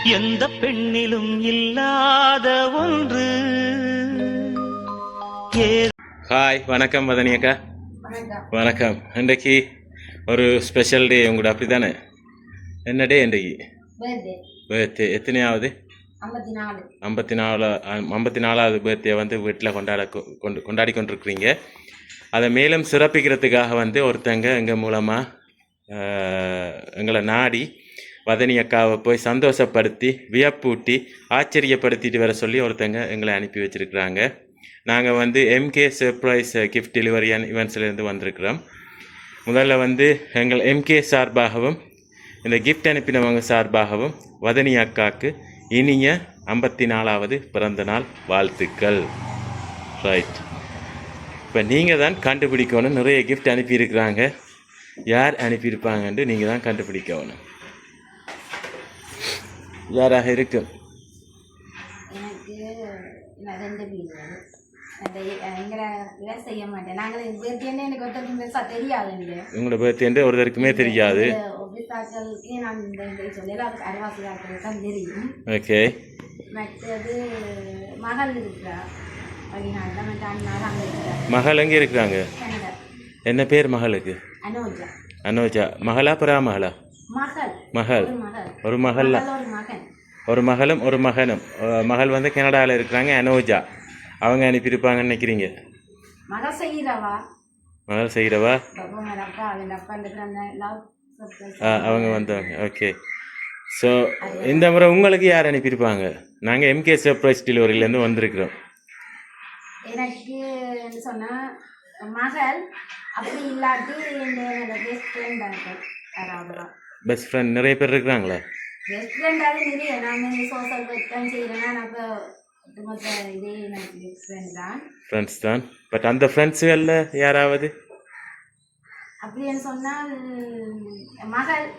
எந்த பெண்ணிலும் இல்லாத ஒன்று. ஹாய், வணக்கம் வதனி அக்கா. வணக்கம். இன்றைக்கு ஒரு ஸ்பெஷல் டே உங்களோட, அப்படி தானே? என்ன டே இன்றைக்கு? பர்த்டே. எத்தனையாவது? 54வது பர்த்டே வந்து வீட்டில் கொண்டாடி கொண்டிருக்கிறீங்க. அதை மேலும் சிறப்பிக்கிறதுக்காக வந்து ஒருத்தங்க எங்கள் மூலமாக எங்களை நாடி வதனி அக்காவை போய் சந்தோஷப்படுத்தி வியப்பூட்டி ஆச்சரியப்படுத்திட்டு வர சொல்லி ஒருத்தங்க எங்களை அனுப்பி வச்சுருக்குறாங்க. நாங்கள் வந்து MK surprise gift delivery and ஈவெண்ட்ஸ்லேருந்து வந்திருக்கிறோம். முதல்ல வந்து எங்கள் எம்கே சார்பாகவும் இந்த கிஃப்ட் அனுப்பினவங்க சார்பாகவும் வதனி அக்காவுக்கு இனிய 54வது பிறந்தநாள் வாழ்த்துக்கள். ரைட். இப்போ நீங்கள் தான் கண்டுபிடிக்கணும். நிறைய கிஃப்ட் அனுப்பியிருக்கிறாங்க. யார் அனுப்பியிருப்பாங்கன்ட்டு நீங்கள் தான் கண்டுபிடிக்கணும். யாராக இருக்கும்? உங்களோட பர்த்டே ஒருத்தருக்குமே தெரியாது. ஓகே. மகள் எங்கே இருக்கிறாங்க? என்ன பேர் மகளுக்கு? அனோஜா. மகளா பராமகளா? மகள். ஒரு மகள், ஒரு மகளும் ஒரு மகனும். மகள் வந்து கனடாவில் இருக்கிறாங்க, அனோஜா. அவங்க அனுப்பியிருப்பாங்கன்னு நினைக்கிறீங்க? மகள் செய்கிறவா? அவங்க வந்தவங்க. ஓகே. ஸோ இந்த முறை உங்களுக்கு யார் அனுப்பியிருப்பாங்க? நாங்கள் எம்கே சர்ப்ரைஸ் டெலிவரியிலேருந்து வந்திருக்கிறோம். எனக்கு சொன்னா மகள், அப்படி இல்லாட்டி பெஸ்ட் ஃப்ரெண்ட் நிறைய பேர் இருக்கிறாங்களா? பெஸ்ட் ஃப்ரெண்டாவது நிறைய. நான் சோஷியல் ஒர்க் தான் செய்கிறேன்னா அப்போ இதே எனக்கு ஃப்ரெண்ட் தான். ஃப்ரெண்ட்ஸ் தான். பட் அந்த ஃப்ரெண்ட்ஸுகளில் யாராவது அப்படின்னு சொன்னால்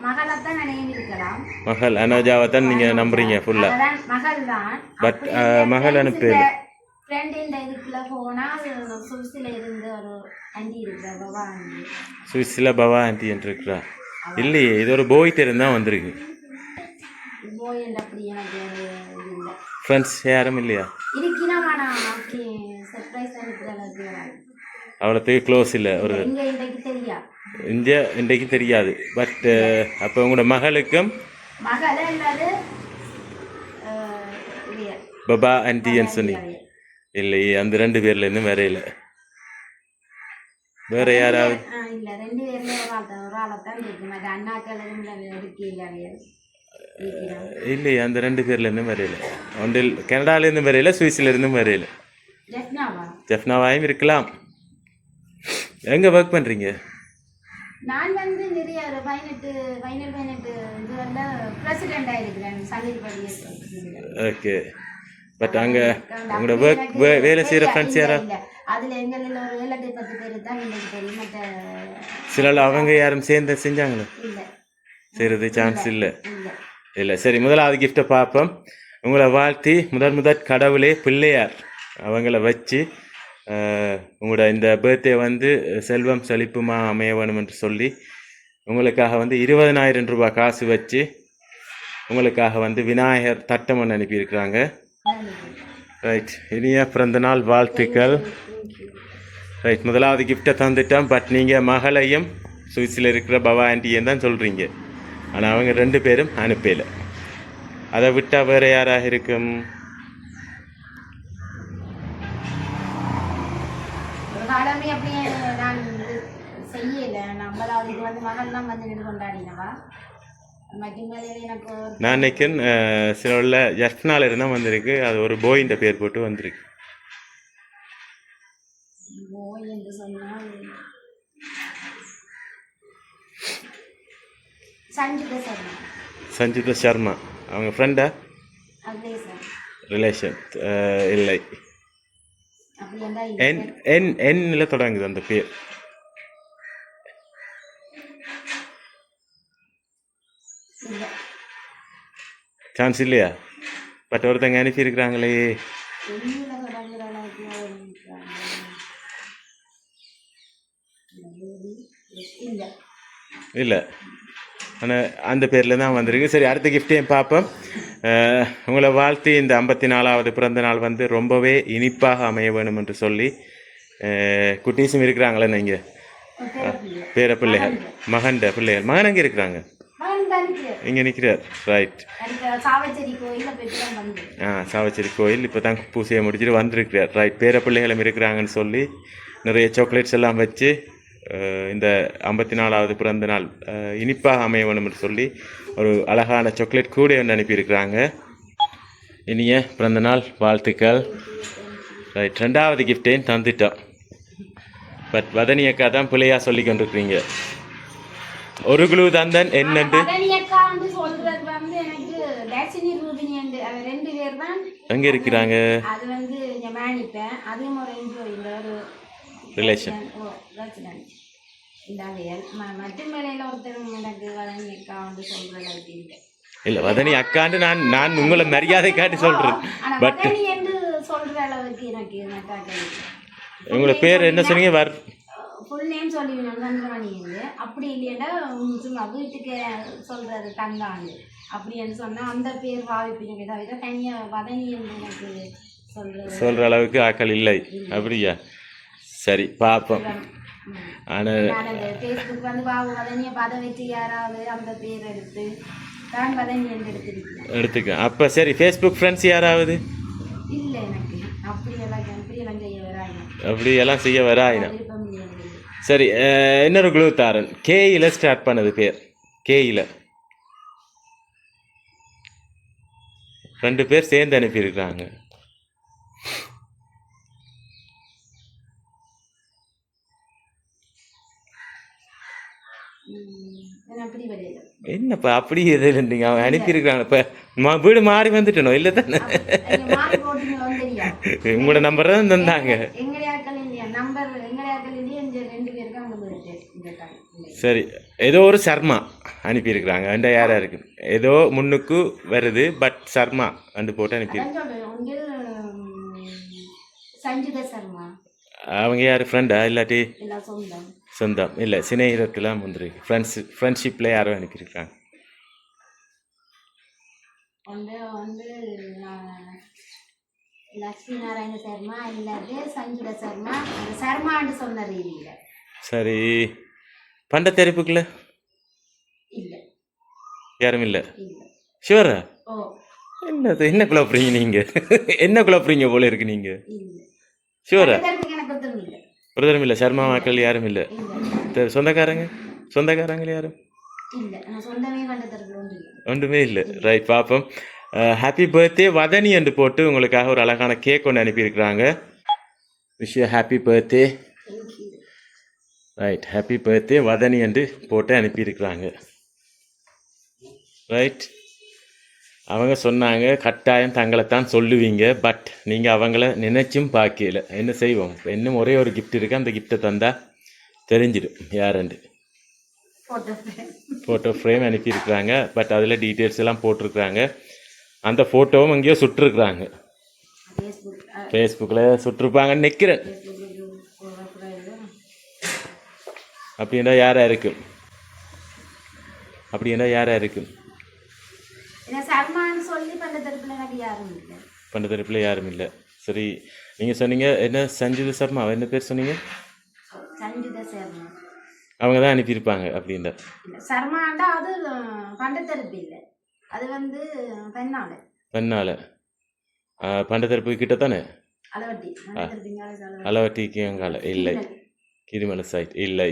மகளை தான் நினைவு இருக்கலாம். மகள் அனோஜாவை தான் நீங்கள் நம்புறீங்க ஃபுல்லாக? மகள் தான். பட் மகள் அனுப்பல. ஃப்ரெண்டின் இதுக்குள்ள போனால் சுவிஸில் இருந்து ஒரு ஆண்டி இருக்கிறா, பவா ஆண்டி. சுவிஸில் பவா ஆண்டி என்று இருக்கிறா? இல்லையே, இது ஒரு போய் தான் வந்திருக்கு. போய் அப்படி எனக்கு இல்லை. ஃப்ரெண்ட்ஸ் யாரும் இல்லையா? இருக்கினா அப்படி சர்ப்ரைஸ் அனுப்புறது அவ்வளோத்துக்கு க்ளோஸ் இல்லை. ஒரு இன்றைக்கு தெரியாது. பட் அப்போ உங்களோட மகளுக்கும் பபா ஆண்டின்னு சொன்னீங்க இல்லையே? அந்த 2 பேர்லேருந்து வரையில வேற யாராவது? இல்லையே, அந்த 2 பேர்லேருந்தும் வரையில. ஒன்றில் கனடாலேருந்தும் வரையில, சுவிஸ்லேருந்தும் வரையில. ஜெஃப்னாவாயும் இருக்கலாம். எங்கே ஒர்க் பண்ணுறீங்க? நான் வந்து நிறைய 18 இது வந்து பிரசிடென்ட் ஆயிருக்கிறேன். ஓகே. பட் அங்கே உங்களோட ஒர்க் வேலை செய்கிற ஃப்ரெண்ட்ஸ் யாரா? அதில் எங்களில் ஒரு 7-10 பேர் தான் எனக்கு தெரியும். மற்ற சில அவங்க யாரும் செஞ்சாங்களோ? இல்லை, செய்கிறது சான்ஸ் இல்லை. இல்லை. சரி, முதலாவது கிஃப்டை பார்ப்போம். உங்களை வாழ்த்தி முதல் கடவுளே பிள்ளையார் அவங்கள வச்சு உங்களோட இந்த பர்த்டே வந்து செல்வம் செழிப்புமா அமைய வேணும் என்று சொல்லி உங்களுக்காக வந்து 20,000 ரூபாய் காசு வச்சு உங்களுக்காக வந்து விநாயகர் தட்டம் அனுப்பியிருக்கிறாங்க. ரைட். இனிய பிறந்தநாள் வாழ்த்துக்கள். ரைட். முதலாவது கிஃப்டை தந்துட்டோம். பட் நீங்கள் மகளையும் சுவிஸில் இருக்கிற பவா ஆண்டியும் தான் சொல்கிறீங்க. ஆனால் அவங்க 2 பேரும் அனுப்பலை. அதை விட்டால் வேறு யாராக இருக்கும்? நான் நினைக்கிறேன் சில உள்ள ஜெஃப்னால இருந்தால் வந்திருக்கு. அது ஒரு போயின்ற பேர் போட்டு வந்திருக்கு. சஞ்சிதா சர்மா. அவங்க ஃப்ரெண்டா? ரிலேஷன் இல்லை. என்ல தொடங்குது அந்த பேர். சான்ஸ் இல்லையா? பட் ஒருத்தங்க அனுப்பியிருக்கிறாங்களே. இல்லை, ஆனால் அந்த பேரில் தான் வந்திருக்கு. சரி, அடுத்த கிஃப்டையும் பார்ப்போம். உங்களை வாழ்த்தி இந்த 54வது பிறந்த நாள் வந்து ரொம்பவே இனிப்பாக அமைய வேணும் என்று சொல்லி குட்டீஸும் இருக்கிறாங்களே நீங்கள் பேர பிள்ளைகள் மகன் எங்கே இருக்கிறாங்க இங்கே நிற்கிறார் ரைட் சாவச்சேரி கோயிலில் போயிட்டு தான் வந்து சாவச்சேரி கோயில் இப்போ தான் பூசையை முடிச்சுட்டு வந்திருக்கிறார் ரைட் பேர பிள்ளைகளும் இருக்கிறாங்கன்னு சொல்லி நிறைய சாக்லேட்ஸ் எல்லாம் வச்சு இந்த 54வது பிறந்த நாள் இனிப்பாக அமைய வேணும்னு சொல்லி ஒரு அழகான சாக்லேட் கூட ஒன்று அனுப்பியிருக்கிறாங்க. இனிய பிறந்த நாள் வாழ்த்துக்கள். ரைட் 2வது கிஃப்டையும் தந்துட்டோம். பட் வதனி அக்கா தான் பிள்ளையாக சொல்லி கொண்டிருக்கிறீங்க. ஒரு குழு தந்தன் என்னண்டு எங்கே இருக்கிறாங்க ரிலேஷன் இல்லை வதனி அக்காண்டு நான் உங்களை மரியாதை காட்டி சொல்கிறேன். பட் உங்களோட பேர் என்ன சொன்னீங்க ஃபுல் நேம் சொல்லிவிடணும் நந்தமணி அப்படி இல்லைன்னா சும்மா வீட்டுக்கு சொல்கிறது தங்காண்டு அப்படின்னு சொன்னால் அந்த பேர் பாவிப்பீங்க தவிர தனியாக வதனி எனக்கு சொல்கிற அளவுக்கு ஆக்கள் இல்லை அப்படியா? சரி பார்ப்போம். ஆனால் ஃபேஸ்புக் வந்து பாபு வதனியை பத வச்சு யாராவது அந்த பேர் எடுத்து தான் வதனி என்று எடுத்துக்க. அப்போ சரி ஃபேஸ்புக் ஃப்ரெண்ட்ஸ் யாராவது இல்லை எனக்கு அப்படியெல்லாம் செய்ய வராங்க. அப்படியெல்லாம் செய்ய வராயினா சரி. இன்னொரு குழு தாரன் கேயில் ஸ்டார்ட் பண்ணது பேர் கேயில் 2 பேர் சேர்ந்து அனுப்பியிருக்கிறாங்க. என்னப்பா அப்படி எதில் நீங்கள் அவன் அனுப்பியிருக்காங்க. இப்போ வீடு மாறி வந்துட்டணும் இல்லை தானே? உங்களோட நம்பர் தான் தந்தாங்க. சரி ஏதோ ஒரு சர்மா அனுப்பியிருக்கிறாங்க. அந்த யாரா இருக்கு ஏதோ முன்னுக்கு வருது பட் சர்மா அண்டு போட்டு அனுப்பியிருக்காங்க. அவங்க யார் ஃப்ரெண்டா இல்லாட்டி சொந்தம் இல்லை சிநேகிதத்துலாம் வந்துருக்கு ஃப்ரெண்ட்ஷிப்பில் யாரோ அனுப்பியிருக்காங்க. லட்சுமி நாராயண சர்மா இல்லாட்டி சஞ்சுட சர்மா சர்மான்னு சொன்ன ரீதியில். சரி பண்ட தெரிப்புக்குள்ள இல்லை யாரும் இல்லை ஷுவரா? என்னது என்ன குழப்புறீங்க நீங்கள்? என்ன குழப்புறீங்க போல இருக்கு நீங்கள்? ஷுவரா? பிரதரும் இல்லை சர்மா மக்கள் யாரும் இல்லை. சொந்தக்காரங்க யாரும் ஒன்றுமே இல்லை. ரைட் பார்ப்போம். ஹாப்பி பர்த்டே வதனி என்று போட்டு உங்களுக்காக ஒரு அழகான கேக் ஒன்று அனுப்பியிருக்கிறாங்க. Wish you happy birthday. Right happy birthday Vathani என்று போட்டு அனுப்பியிருக்கிறாங்க. ரைட் அவங்க சொன்னாங்க கட்டாயம் தங்களைத்தான் சொல்லுவீங்க பட் நீங்கள் அவங்கள நினைச்சும் பார்க்கல. என்ன செய்வோம்? இன்னும் ஒரே ஒரு கிஃப்ட் இருக்குது. அந்த கிஃப்ட்டை தந்தால் தெரிஞ்சிடும் யாருண்டு. ஃபோட்டோ ஃப்ரேம் அனுப்பியிருக்கிறாங்க பட் அதில் டீட்டெயில்ஸ் எல்லாம் போட்டிருக்கிறாங்க. அந்த ஃபோட்டோவும் எங்கேயோ சுட்டிருக்குறாங்க. ஃபேஸ்புக்கில் சுட்டிருப்பாங்கன்னு நிற்கிறேன். அப்படின்னா யாராக இருக்கும்? பண்ட தரப்பில் யாரும் இல்லை. சரி நீங்கள் சொன்னீங்க என்ன சஞ்சித சர்மா என்ன பேர் சொன்னீங்க? அவங்க தான் அனுப்பியிருப்பாங்க அப்படின்ற சர்மாண்டா அது பண்ட தரப்பு இல்லை, அது வந்து பெண்ணால் பண்ட தரப்பு கிட்ட தானே அளவட்டிக்கு அங்கால இல்லை கிரிமலை சைட் இல்லை.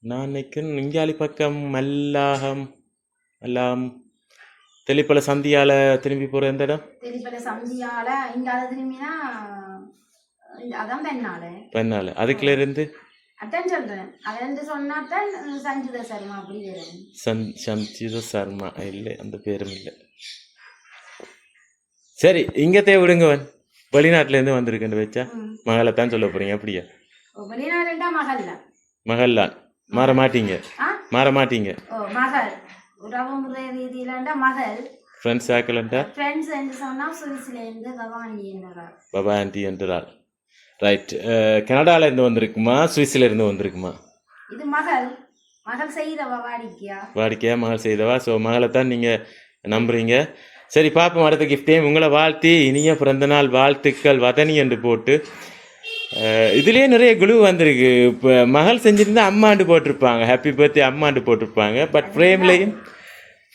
நான் நினைக்கிறேன் இங்காலி பக்கம் எல்லாம் தெளிப்பல சந்தியால திரும்பி போகிற எந்த இடம்? பெண்ணால அதுக்குள்ள இருந்து சஞ்சித சர்மா இல்லை அந்த பேரும் இல்லை. சரி இங்கத்தே விடுங்கவன் வெளிநாட்டிலேருந்து வந்திருக்கேன் வச்சா மகளை தான் சொல்ல போறீங்க அப்படியா? மகள்லாம் மாற மாட்டீங்க. ஃப்ரெண்ட்ஸ் ஆக்கலண்டா பபா ஆண்டி என்றால். ரைட் கனடால இருந்து வந்திருக்குமா சுவிஸ்ல இருந்து வந்திருக்குமா? இது மகள் மகள் செய்கிறவா வாடிக்கையா வாடிக்கையாக மகள் செய்தவா. ஸோ மகளை தான் நீங்கள் நம்புறீங்க. சரி பார்ப்போம் அடுத்த கிஃப்டையும் உங்களை வாழ்த்தி இனிய பிறந்தநாள் வாழ்த்துக்கள் வதனி என்று போட்டு இதுலேயே நிறைய குழு வந்திருக்கு. இப்போ மகள் செஞ்சுருந்தா அம்மாண்டு போட்டிருப்பாங்க, ஹாப்பி பர்த்டே அம்மாண்டு போட்டிருப்பாங்க. பட்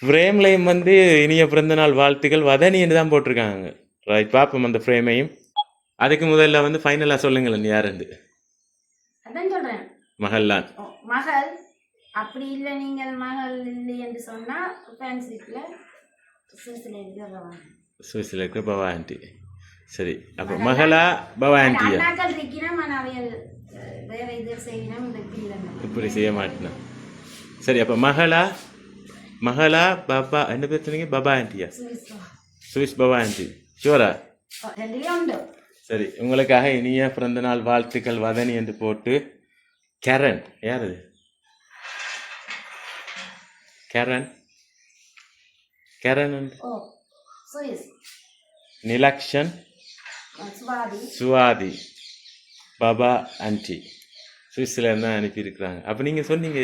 ஃப்ரேம்லையும் வந்து இனிய பிறந்தநாள் வாழ்த்துக்கள் வதனி என்று தான் போட்டிருக்காங்க. ரைட் பார்ப்போம் அந்த ஃப்ரேமையும். அதுக்கு முதல்ல வந்து ஃபைனலாக சொல்லுங்களேன் யாருண்டு. அதான் சொல்றேன் மகள்லான் மகள். அப்படி இல்லை நீங்கள் மகள் இல்லை என்று சொன்னா ஃபேன்சிப்பில் சுவிஸில் இருக்க பவா ஆண்டி. சரி அப்போ மகளா பவா ஆண்டியா? அண்ணாக்கள் இருக்கணும் ஆனால் அவையல் வேற இது செய்யணும் இப்படி செய்ய மாட்டேனா. சரி அப்போ மகளா பாபா என்ன பேர் சொன்னீங்க? பபா ஆண்டியா? சுவிஸ் பவா ஆண்டி ஷூரா? உண்டு. சரி உங்களுக்காக இனிய பிறந்தநாள் வாழ்த்துக்கள் வதனி என்று போட்டு கேரன் யார் அது? கேரன் நிலக்ஷன் சுவாதி பாபா ஆன்டி சுவிஸ்ல இருந்து அனுப்பியிருக்கிறாங்க. அப்போ நீங்கள் சொன்னீங்க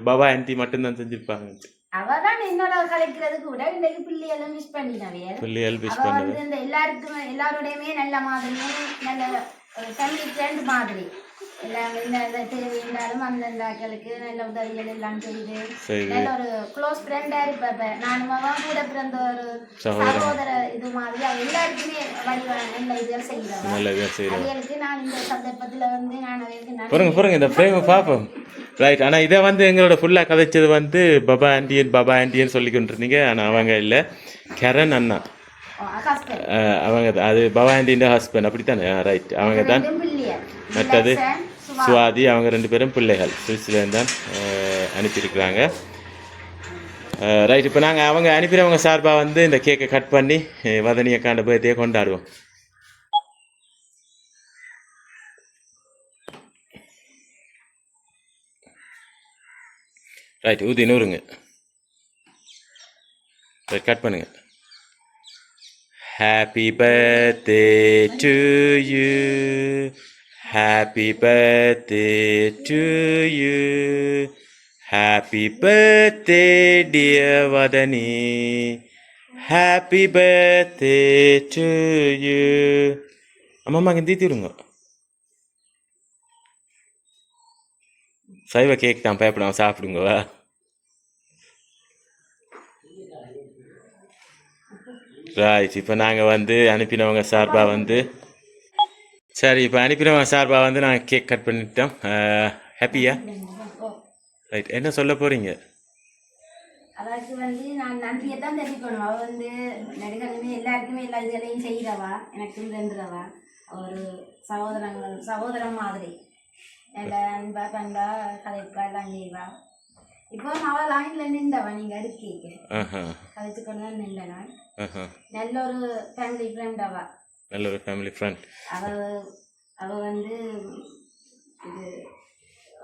பாபா ஆன்டி மட்டும்தான் செஞ்சுருப்பாங்க. அவதான் என்னோட கலைக்கிறது கூட இன்னைக்கு பிள்ளைகளும் மிஸ் பண்ணினவே. பிள்ளைகள் மிஸ் அவ பண்ணுவேன். வந்து இந்த எல்லாரோடையுமே நல்ல மாதிரியும் நல்ல ஃபேமிலி ஃப்ரெண்ட் மாதிரி எல்லாம் இந்த தேவையில்லாலும் அந்தந்த ஆட்களுக்கு நல்ல உதவிகள் எல்லாம் செய்து நல்ல ஒரு க்ளோஸ் ஃப்ரெண்டா இருப்ப. நானும் கூட பிறந்த ஒரு சகோதர இது மாதிரி அவ எல்லாருக்குமே நல்ல இதுகள் செய்கிறேன். அவங்களுக்கு நான் இந்த சந்தர்ப்பத்தில் வந்து நான் அவங்களுக்கு பாருங்க இந்த ஃப்ரேமை பார்ப்போம். ரைட். ஆனால் இதை வந்து எங்களோட ஃபுல்லாக கதைச்சது வந்து பபா ஆண்டியன் சொல்லி கொண்டிருந்தீங்க. ஆனால் அவங்க இல்லை, கரண் அண்ணா அவங்க அது பபா ஆண்டியின் ஹஸ்பண்ட் அப்படித்தானே? ரைட் அவங்க தான். மற்றது சுவாதி அவங்க 2 பேரும் பிள்ளைகள் சுவிட்சர்லேருந்து தான் அனுப்பியிருக்கிறாங்க. ரைட் இப்போ நாங்கள் அவங்க அனுப்பிடுறவங்க சார்பாக வந்து இந்த கேக்கை கட் பண்ணி வதனி அக்காண்ட பர்த்டே கொண்டாடுவோம். ரைட் ஊதி நூறுங்க. ரைட் கட் பண்ணுங்க. Happy birthday to you, happy birthday to you, happy birthday dear Vathani, happy birthday to you. அம்மா இங்கே தீத்தி விடுங்க. சைவ கேக் தான் பயப்படாம சாப்பிடுங்கவா. ரைட் இப்போ நாங்கள் வந்து அனுப்பினவங்க சார்பாக வந்து சரி இப்போ அனுப்பினவங்க சார்பாக வந்து நாங்கள் கேக் கட் பண்ணிட்டோம். ஹாப்பியா? ரைட் என்ன சொல்ல போகிறீங்க? அவருக்கு வந்து நான் நன்றியை தான் தெரிவிக்கணும். அவள் வந்து நடிகருமே எல்லாருக்குமே எல்லா இதுகளையும் செய்கிறவா, எனக்கும் தெரிஞ்சிடவா. ஒரு சகோதரம் மாதிரி நல்லா அன்பா பண்பா கதைப்பா எல்லாம் செய்வா. இப்போ அவள் லைன்ல நின்றவா, நீங்க எடுக்கீங்க கதைச்சு கொண்டு தான் நின்ற நான். நல்ல ஒரு ஃபேமிலி ஃப்ரெண்ட் அவ. நல்ல ஒரு ஃபேமிலி ஃப்ரெண்ட் அவ வந்து இது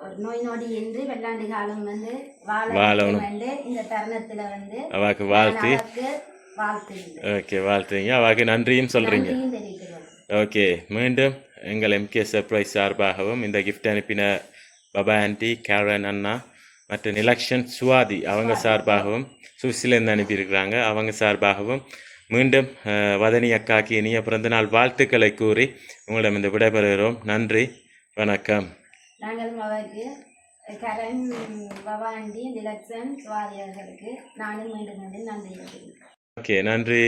ஒரு நோய் நொடி என்று வெள்ளாண்டு காலம் வந்து வாழணும் வந்து இந்த தருணத்துல வந்து அவக்கு வாழ்த்து. ஓகே வாழ்த்துறீங்க, அவக்கு நன்றியும் சொல்றீங்க. ஓகே மீண்டும் எங்கள் எம்கே சர்ப்ரைஸ் சார்பாகவும் இந்த கிஃப்ட் அனுப்பின பபா ஆண்டி, கேரன் அண்ணா மற்றும் நிலக்ஷன் சுவாதி அவங்க சார்பாகவும் சுவிஸ்லேருந்து அனுப்பியிருக்கிறாங்க அவங்க சார்பாகவும் மீண்டும் வதனி அக்காக்கு இனிய பிறந்தநாள் வாழ்த்துக்களை கூறி உங்களிடம் இந்த விடைபெறுகிறோம். நன்றி, வணக்கம். நாங்களும் அவருக்கு கரண், பபா ஆண்டி, நிலக்ஷன் சுவாதி அவர்களுக்கு நானும் மீண்டும் நன்றி. ஓகே நன்றி.